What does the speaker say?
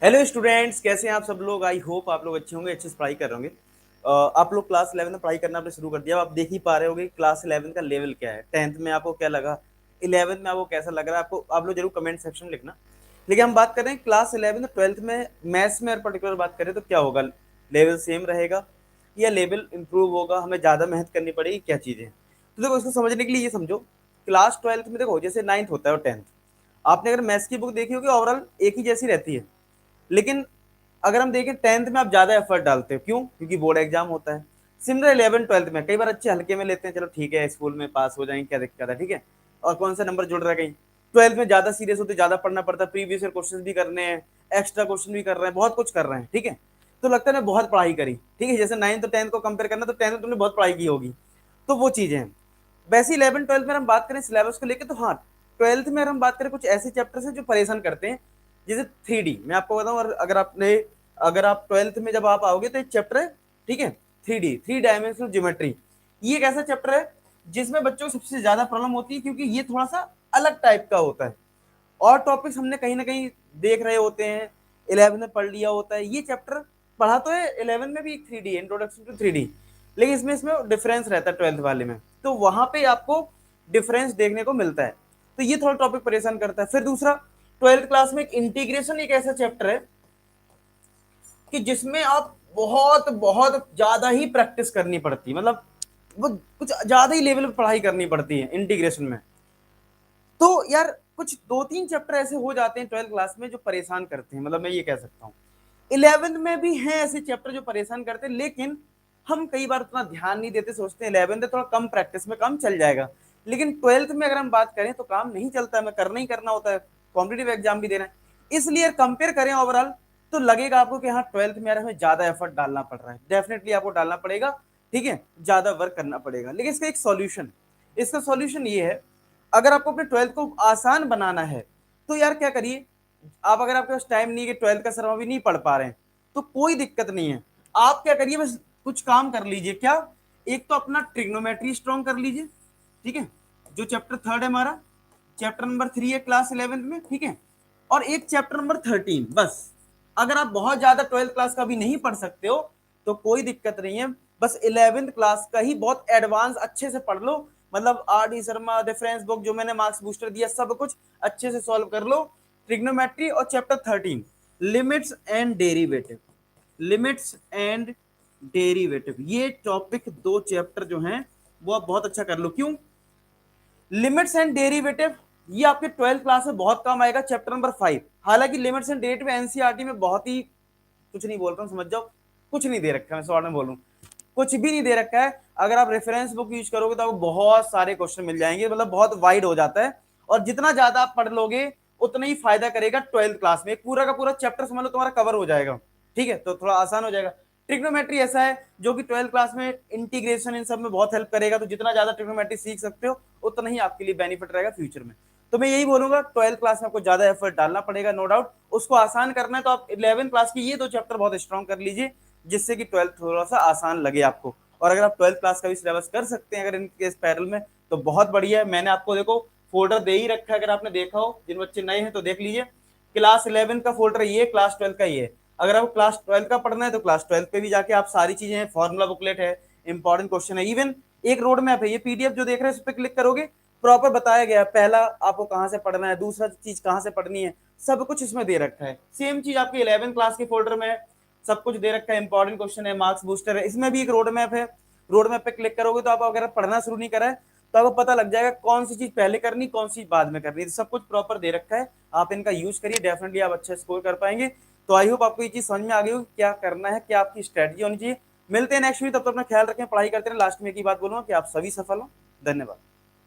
Hello students, कैसे हैं आप सब लोग। आई होप आप लोग अच्छे होंगे, अच्छे से पढ़ाई कर रहे होंगे। आप लोग क्लास 11 में पढ़ाई करना आपने शुरू कर दिया। अब आप देख ही पा रहे होंगे क्लास 11 का लेवल क्या है। 10th में आपको क्या लगा, 11th में आपको कैसा लग रहा है, आपको आप लोग जरूर कमेंट सेक्शन में लिखना। लेकिन हम बात कर रहे हैं क्लास 11 और 12th में मैथ्स में और पर्टिकुलर बात करें तो क्या होगा। लेवल सेम रहेगा या लेवल इंप्रूव होगा, हमें ज़्यादा मेहनत करनी पड़ेगी, क्या चीज़ें हैं। तो देखो, इसको समझने के लिए ये समझो, क्लास 12th में देखो जैसे 9th होता है और 10th, आपने अगर मैथ्स की बुक देखी होगी ओवरऑल एक ही जैसी रहती है। लेकिन अगर हम देखें 10th में आप ज्यादा एफर्ट डालते हो, क्यों? क्योंकि बोर्ड एग्जाम होता है। सिमिलर 11 12th में कई बार अच्छे हल्के में लेते हैं, चलो ठीक है स्कूल में पास हो जाएंगे, क्या दिक्कत है, ठीक है। और कौन सा नंबर जुड़ रहा है कहीं। 12th में ज्यादा सीरियस होते, ज्यादा पढ़ना पड़ता है, प्रीवियस ईयर क्वेश्चन भी करने हैं, एक्स्ट्रा क्वेश्चन भी कर रहे हैं, बहुत कुछ कर रहे हैं, ठीक है। तो लगता है ना बहुत पढ़ाई करी, ठीक है। जैसे 9th और 10th को कंपेयर करना तो 10th में तुमने बहुत पढ़ाई की होगी, तो वो चीजें हैं। वैसे 11 12th में हम बात करें सिलेबस को लेकर, तो हाँ 12th में अगर हम बात करें कुछ ऐसे चैप्टर्स हैं जो परेशान करते हैं। जैसे 3D मैं आपको बताऊं, और अगर आप 12th में जब आप आओगे तो एक चैप्टर है, ठीक है, 3D, थ्री डायमेंशनल ज्योमेट्री। ये एक ऐसा चैप्टर है जिसमें बच्चों को सबसे ज्यादा प्रॉब्लम होती है, क्योंकि ये थोड़ा सा अलग टाइप का होता है। और टॉपिक्स हमने कहीं ना कहीं देख रहे होते हैं, 11 में पढ़ लिया होता है ये चैप्टर। पढ़ा तो है 11 में भी 3D, इंट्रोडक्शन टू 3D, लेकिन इसमें डिफरेंस रहता है 12th वाले में, तो वहां पे आपको डिफरेंस देखने को मिलता है। तो ये थोड़ा टॉपिक परेशान करता है। फिर दूसरा, 12th क्लास में एक इंटीग्रेशन एक ऐसा चैप्टर है कि जिसमें आप बहुत बहुत ज्यादा ही प्रैक्टिस करनी पड़ती है, मतलब वो कुछ ज्यादा ही लेवल पर पढ़ाई करनी पड़ती है इंटीग्रेशन में। तो यार कुछ दो तीन चैप्टर ऐसे हो जाते हैं 12th क्लास में जो परेशान करते हैं, मतलब मैं ये कह सकता हूँ। 11th में भी हैं ऐसे चैप्टर जो परेशान करते हैं, लेकिन हम कई बार उतना ध्यान नहीं देते, सोचते हैं 11th थोड़ा कम प्रैक्टिस में काम चल जाएगा। लेकिन 12th में अगर हम बात करें तो काम नहीं चलता है, हमें करना ही करना होता है, कॉम्पिटेटिव एग्जाम भी देना है। इसलिए कंपेयर करें ओवरऑल तो लगेगा आपको कि हाँ 12th में यार हमें ज्यादा एफर्ट डालना पड़ रहा है, डेफिनेटली आपको डालना पड़ेगा, ठीक है, ज्यादा वर्क करना पड़ेगा। लेकिन इसका एक सॉल्यूशन, इसका सॉल्यूशन ये है, अगर आपको अपने 12th को आसान बनाना है तो यार क्या करिए, आप अगर आपके पास टाइम नहीं है कि 12th का सर अभी नहीं पढ़ पा रहे हैं, तो कोई दिक्कत नहीं है। आप क्या करिए, बस कुछ काम कर लीजिए। क्या? एक तो अपना ट्रिग्नोमेट्री स्ट्रॉन्ग कर लीजिए, ठीक है, जो चैप्टर 3rd है हमारा, चैप्टर नंबर 3 है क्लास 11th में, ठीक है। और एक चैप्टर नंबर 13 बस। अगर आप बहुत ज्यादा 12th क्लास का भी नहीं पढ़ सकते हो तो कोई दिक्कत नहीं है, बस 11th क्लास का ही बहुत एडवांस अच्छे से पढ़ लो। मतलब R D Sharma reference book जो मैंने मार्क्स बूस्टर दिया सब कुछ अच्छे से सॉल्व कर लो। ट्रिग्नोमेट्री और chapter 13 limits and derivative, limits and derivative, ये टॉपिक दो चैप्टर जो हैं वो आप बहुत अच्छा कर लो। क्यों? लिमिट्स एंड डेरिवेटिव ये आपके 12th क्लास में बहुत काम आएगा, चैप्टर नंबर 5। हालांकि लिमिट्स एंड डेरिवेटिव एनसीईआरटी में बहुत ही, कुछ नहीं बोल रहा हूँ समझ जाओ, कुछ नहीं दे रखा है, मैं शॉर्ट में बोलूँ, कुछ भी नहीं दे रखा है। अगर आप रेफरेंस बुक यूज करोगे तो आपको बहुत सारे क्वेश्चन मिल जाएंगे, मतलब बहुत वाइड हो जाता है। और जितना ज्यादा आप पढ़ लोगे उतना ही फायदा करेगा 12th क्लास में, पूरा का पूरा चैप्टर समझ लो तुम्हारा कवर हो जाएगा, ठीक है, तो थोड़ा आसान हो जाएगा। ट्रिग्नोमेट्री ऐसा है जो कि 12th क्लास में इंटीग्रेशन इन सब में बहुत हेल्प करेगा, तो जितना ज्यादा ट्रिग्नोमेट्री सीख सकते हो उतना ही आपके लिए बेनिफिट रहेगा फ्यूचर में। तो मैं यही बोलूंगा 12th क्लास में आपको ज्यादा एफर्ट डालना पड़ेगा, नो डाउट। उसको आसान करना है तो आप 11th क्लास की ये दो चैप्टर बहुत स्ट्रॉन्ग कर लीजिए, जिससे कि 12th थोड़ा सा आसान लगे आपको। और अगर आप 12th क्लास का भी सिलेबस कर सकते हैं अगर इनके पैरल में, तो बहुत बढ़िया है। मैंने आपको देखो फोल्डर दे ही रखा है, अगर आपने देखा हो, जिन बच्चे नए हैं तो देख लीजिए। क्लास 11 का फोल्डर ये, क्लास 12 का ये। अगर आपको क्लास 12 का पढ़ना है तो क्लास 12 पे भी जाके आप सारी चीजें हैं, फॉर्मुला बुकलेट है, इंपॉर्टेंट क्वेश्चन है, इवन एक रोड मैप है, ये पीडीएफ जो देख रहे हैं इस पर क्लिक करोगे प्रॉपर बताया गया है, पहला आपको कहां से पढ़ना है, दूसरा चीज कहां से पढ़नी है, सब कुछ इसमें दे रखा है। सेम चीज आपके 11 क्लास के फोल्डर में है, सब कुछ दे रखा है, इंपॉर्टेंट क्वेश्चन है, मार्क्स बूस्टर है, इसमें भी एक रोड मैप है। रोड मैप पे क्लिक करोगे तो आप अगर पढ़ना शुरू नहीं करा है तो आपको पता लग जाएगा कौन सी चीज पहले करनी, कौन सी बाद में करनी, सब कुछ प्रॉपर दे रखा है। आप इनका यूज करिए, डेफिनेटली आप अच्छा स्कोर कर पाएंगे। तो आई होप आपको ये चीज समझ में आ गई हो क्या करना है, क्या आपकी स्ट्रेटजी होनी चाहिए। मिलते हैं नेक्स्ट वीक, तब तक अपना ख्याल रखें, पढ़ाई करते हैं। लास्ट में एक ही बात बोलूंगा कि आप सभी सफल हो। धन्यवाद।